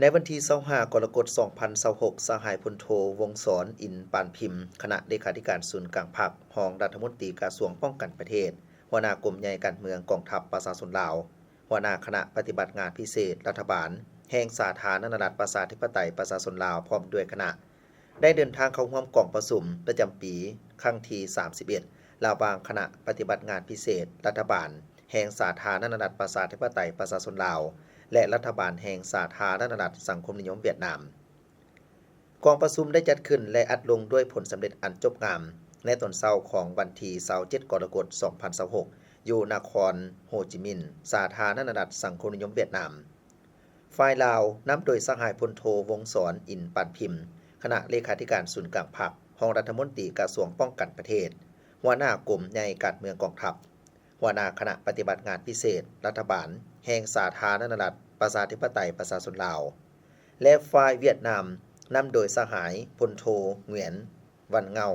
ในวันที่25กรกฎาคม2026สหายพลโทวงศรอินปานพิมพ์คณะเลขาธิการศูนย์กลางพรรครองรัฐมนตรีกระทรวงป้องกันประเทศหัวหน้ากรมใหญ่การเมืองกองทัพประชาชนลาวหัวหน้าคณะปฏิบัติงานพิเศษรัฐบาลแห่งสาธารณรัฐประชาธิปไตยประชาชนลาวพร้อมด้วยคณะได้เดินทางเข้าร่วมกองประชุมประจำปีครั้งที่31ระหว่างคณะปฏิบัติงานพิเศษรัฐบาลแห่งสาธารณรัฐประชาธิปไตยประชาชนลาวและรัฐบาลแห่งสาธารณรัฐสังคมนิยมเวียดนามกองประชุมได้จัดขึ้นและอัดลงด้วยผลสำเร็จอันจบงามในตอนเช้าของวันที่27กรกฎาคม2026อยู่นครโฮจิมินห์สาธารณรัฐสังคมนิยมเวียดนามฝ่ายลาวนำโดยสหายพลโทวงศรอินปานพิมพ์คณะเลขาธิการศูนย์กลางพรรครองรัฐมนตรีกระทรวงป้องกันประเทศหัวหน้ากรมใหญ่การเมืองกองทัพหัวหน้าคณะปฏิบัติงานพิเศษรัฐบาลแห่งสาธารณรัฐประชาธิปไตยประชาชนลาวและฝ่ายเวียดนามนำโดยสหายพลโทเหวียนวันเงา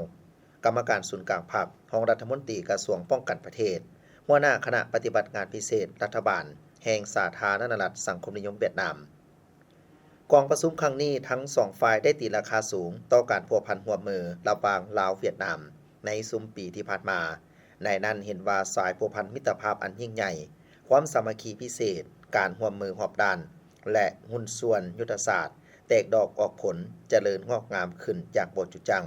กรรมการศูนย์กลางพรรครองรัฐมนตรีกระทรวงป้องกันประเทศหัวหน้าคณะปฏิบัติงานพิเศษรัฐบาลแห่งสาธารณรัฐสังคมนิยมเวียดนามกองประชุมครั้งนี้ทั้งสองฝ่ายได้ตีราคาสูงต่อการพัวพันร่วมมือระหว่างลาวเวียดนามในซุ้มปีที่ผ่านมาในนั้นเห็นว่าสายพัวพันมิตรภาพอันยิ่งใหญ่ความสามัคคีพิเศษการร่วมมือรอบด้านและหุ้นส่วนยุทธศาสตร์แตกดอกออกผลเจริญงอกงามขึ้นจากบ่จุจัง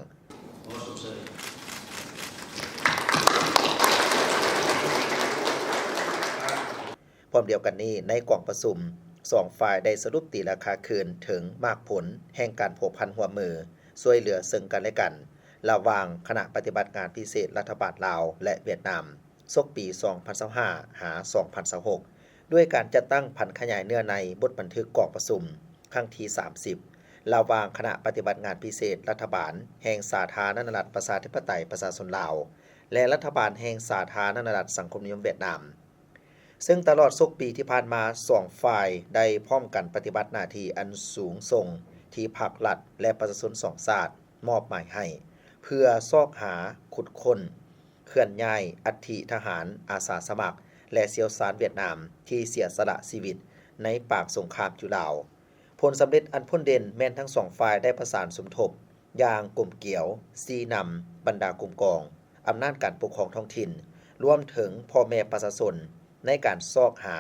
พร้อมเดียวกันนี้ในกองประชุมสองฝ่ายได้สรุปตีราคาคืนถึงมากผลแห่งการพัวพันร่วมมือช่วยเหลือซึ่งกันและกันระหว่างคณะปฏิบัติงานพิเศษรัฐบาลลาวและเวียดนามศกปี2025หา2026ด้วยการจัดตั้งพันขยายเนื้อในบทบันทึกกองประชุมครั้งที่30ระหว่างคณะปฏิบัติงานพิเศษรัฐบาลแห่งสาธารณรัฐประชาธิปไตยประชาชนลาวและรัฐบาลแห่งสาธารณรัฐสังคมนิยมเวียดนามซึ่งตลอดศกปีที่ผ่านมาสองฝ่ายได้พร้อมกันปฏิบัติหน้าที่อันสูงส่งที่ภาครัฐและประชาชนสองชาติมอบหมายให้เพื่อซอกหาขุดค้นเคลื่อนย้ายอัฐิทหารอาสาสมัครและเซียวซานเวียดนามที่เสียสละชีวิตในปากสงครามจุลาวผลสำเร็จอันพ้นเด่นแม้นทั้งสองฝ่ายได้ประสานสมทบอย่างกลมเกี่ยวซีนำบรรดากลุ่มกองอำนาจการปกครองท้องถิ่นรวมถึงพ่อแม่ประชาชนในการซอกหา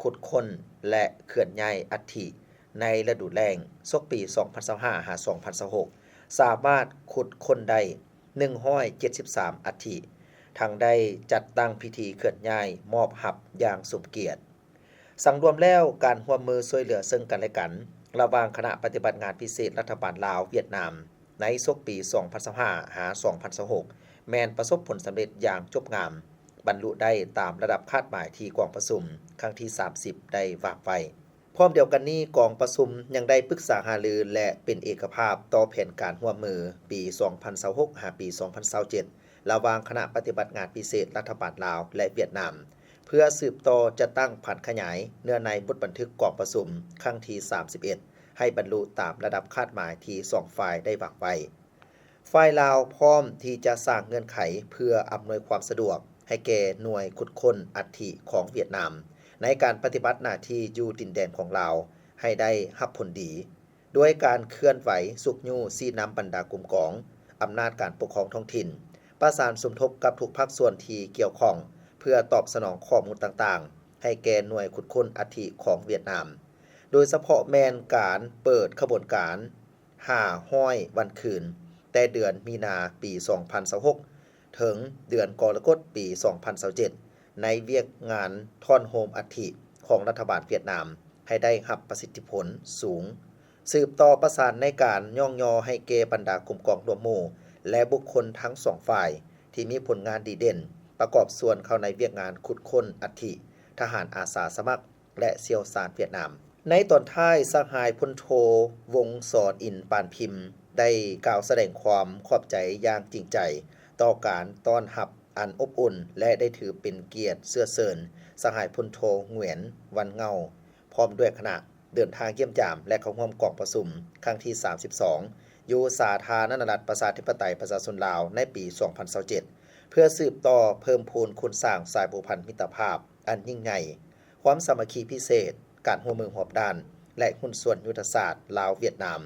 ขุดค้นและเคลื่อนย้ายอัฐิในฤดูแล้งศกปี2025หา2026สามารถขุดค้นได้173อัฐิทั้งได้จัดตั้งพิธีเคลื่อนย้ายมอบหับอย่างสมเกียรติสังรวมแล้วการร่วมมือช่วยเหลือซึ่งกันและกันระหว่างคณะปฏิบัติงานพิเศษรัฐบาลลาวเวียดนามในศกปี2025หา2026แม้นประสบผลสำเร็จอย่างจบงามบรรลุได้ตามระดับคาดหมายที่กองประชุมครั้งที่30ได้วางไว้พร้อมเดียวกันนี้กองประชุมยังได้ปรึกษาหารือและเป็นเอกภาพต่อแผนการร่วมมือปี2026หาปี2027ระหว่างคณะปฏิบัติงานพิเศษรัฐบาลลาวและเวียดนามเพื่อสืบต่อจะตั้งผันขยายเนื้อในบทบันทึกกองประชุมครั้งที่31ให้บรรลุตามระดับคาดหมายที่สองฝ่ายได้วางไว้ฝ่ายลาวพร้อมที่จะสร้างเงื่อนไขเพื่ออำนวยความสะดวกให้แก่หน่วยขุดค้นอัฐิของเวียดนามในการปฏิบัติหน้าที่อยู่ดินแดนของลาวให้ได้รับผลดีด้วยการเคลื่อนไหวสุกยู่ซีนำบรรดากลุ่มกองอำนาจการปกครองท้องถิ่นประสานสมทบกับทุกภาคส่วนที่เกี่ยวข้องเพื่อตอบสนองข้อมูลต่างๆให้แก่หน่วยขุดค้นอัฐิของเวียดนามโดยเฉพาะแมนการเปิดขบวนการห้าห้อยวันคืนแต่เดือนมีนาปี2026ถึงเดือนกรกฎาคมปี2027ในเวียกงานท่อนโฮมอัฐิของรัฐบาลเวียดนามให้ได้รับประสิทธิผลสูงสืบต่อประสานในการย่องยอให้แก่บรรดากลุ่มกองรวมหมู่และบุคคลทั้งสองฝ่ายที่มีผลงานดีเด่นประกอบส่วนเข้าในเวียกงานขุดค้นอัฐิทหารอาสาสมัครและเซียวซานเวียดนามในตอนท้ายสหายพลโทวงศรอินปานพิมพ์ได้กล่าวแสดงความขอบใจอย่างจริงใจต่อการต้อนรับอันอบอุ่นและได้ถือเป็นเกียรติเสื้อเสินสหายพลโทเหวียนวันเงาพร้อมด้วยคณะเดินทางเยี่ยมยามและเข้าร่วมกองประชุมครั้งที่32อยู่สาธารณรัฐประชาธิปไตยประชาชนลาวในปี2027เพื่อสืบต่อเพิ่มพูนคุณสร้างสายผูกพันมิตรภาพอันยิ่งใหญ่ความสามัคคีพิเศษการร่วมมือรอบด้าน และหุ้นส่วนยุทธศาสตร์ลาวเวียดนาม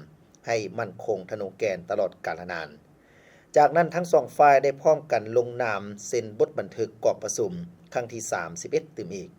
ให้มั่นคงทะนงแกนตลอดกาลนานจากนั้นทั้งสองฝ่ายได้พร้อมกันลงนามเซ็นบทบันทึกกองประชุมครั้งที่31ตึมอีก